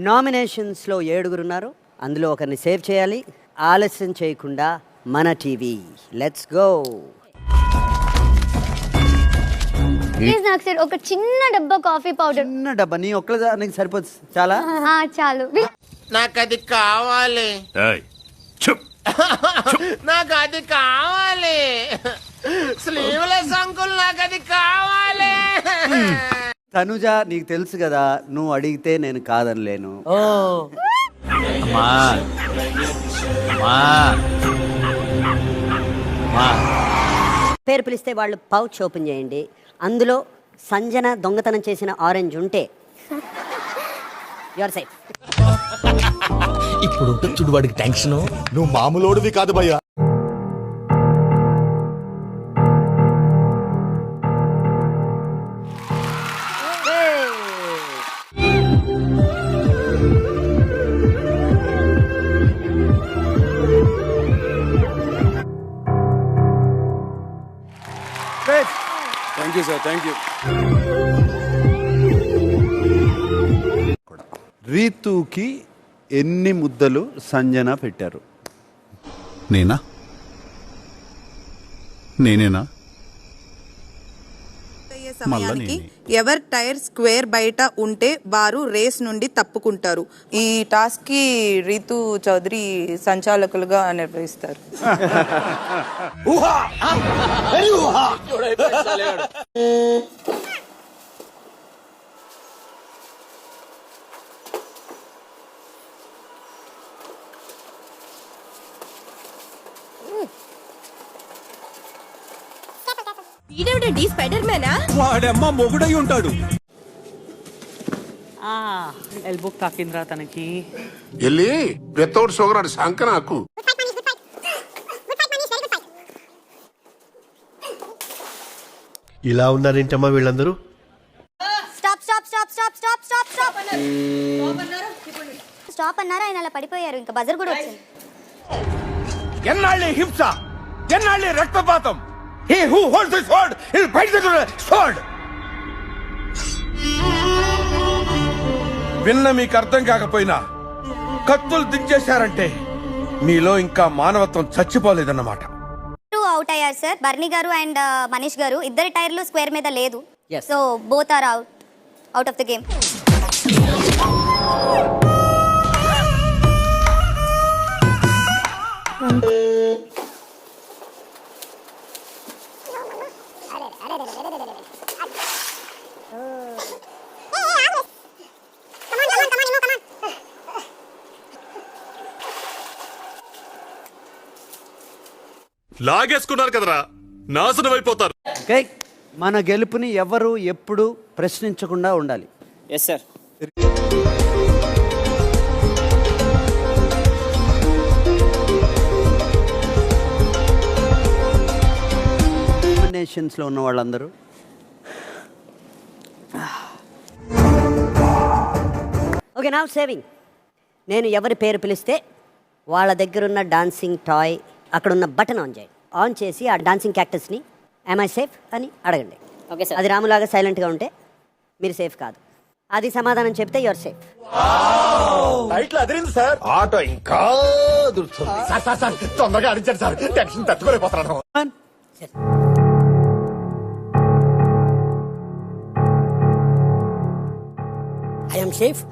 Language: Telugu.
నామినేషన్స్లో 7 ఉన్నారు, అందులో ఒకరిని సేవ్ చేయాలి. ఆలస్యం చేయకుండా మన టీవీ, లెట్స్ గో. ప్లీజ్ నాకు సార్ ఒక చిన్న డబ్బా కాఫీ పౌడర్. చిన్న డబ్బా, నీ ఒక్కదానికి సరిపోతుంది చాలా. చాలు. నాకు అది కావాలి. నాకు అది కావాలి. స్లీవ్లెస్ అంకుల్, నాకు అది కావాలి. తనుజ, నీకు తెలుసు కదా, నువ్వు అడిగితే నేను కాదనలేను. పేరు పిలిస్తే వాళ్ళు పౌచ్ ఓపెన్ చేయండి. అందులో సంజన దొంగతనం చేసిన ఆరెంజ్ ఉంటే యువర్ సేఫ్. ఇప్పుడు చూడు వాడికి టెన్షన్. నువ్వు మామూలోడివి కాదు భయ్యా. Thank you sir, thank you. రీతూకి ఎన్ని ముద్దలు సంజన పెట్టారు? నేనేనా? సమయానికి ఎవరి టైర్ స్క్వేర్ బయట ఉంటే వారు రేస్ నుండి తప్పుకుంటారు. ఈ టాస్క్ కి రీతు చౌదరి సంచాలకులుగా నిర్వహిస్తారు. ఈడేవిడండి స్పైడర్ మ్యానా? వాడమ్మ మొగుడై ఉంటాడు. ఎల్బో తాకింద్రా తనకి. వెళ్ళి వితౌట్ షుగర్ అని శంక నాకు. ఇలా ఉన్నారేంటమ్మా వీళ్ళందరూ? Stop stop stop stop stop stop stop stop అన్నారు. ఆయన అలా పడిపోయారు. ఇంకా బజర్ కూడా వచ్చింది. ఎన్నాళ్ళే హింస, ఎన్నాళ్ళే రక్తపాతం. He who holds the sword will fight the sword. విన్న మీకు అర్థం కాకపోయినా కత్తులు దించేశారంటే మీలో ఇంకా మానవత్వం చచ్చిపోలేదన్నమాట. అవుట్ అయ్యారు సార్. బర్నీ గారు అండ్ మనీష్ గారు ఇద్దరి టైర్లు స్క్వేర్ మీద లేదు. Yes. So both are out of the game. లాగేసుకున్నారు కదరా, నాశనం అయిపోతారు. ఓకే, మన గెలుపుని ఎవరు ఎప్పుడు ప్రశ్నించకుండా ఉండాలి. Yes sir. నామినేషన్స్లో ఉన్న వాళ్ళందరూ ఓకే. నా సేవింగ్, నేను ఎవరి పేరు పిలిస్తే వాళ్ళ దగ్గరున్న డాన్సింగ్ టాయ్ అక్కడున్న బటన్ ఆన్ చేయండి. ఆన్ చేసి ఆ డాన్సింగ్ క్యాక్టస్ని యామ్ ఐ సేఫ్ అని అడగండి. Okay sir. అది రాములాగా సైలెంట్గా ఉంటే మీరు సేఫ్ కాదు. అది సమాధానం చెప్తే యువర్ సేఫ్. లైట్లు అదిరింది సార్. ఆటో ఇంకా సార్ తొందరగా అడిచారు సార్. టెన్షన్ తట్టుకోలేకపోతున్నాను. I am safe.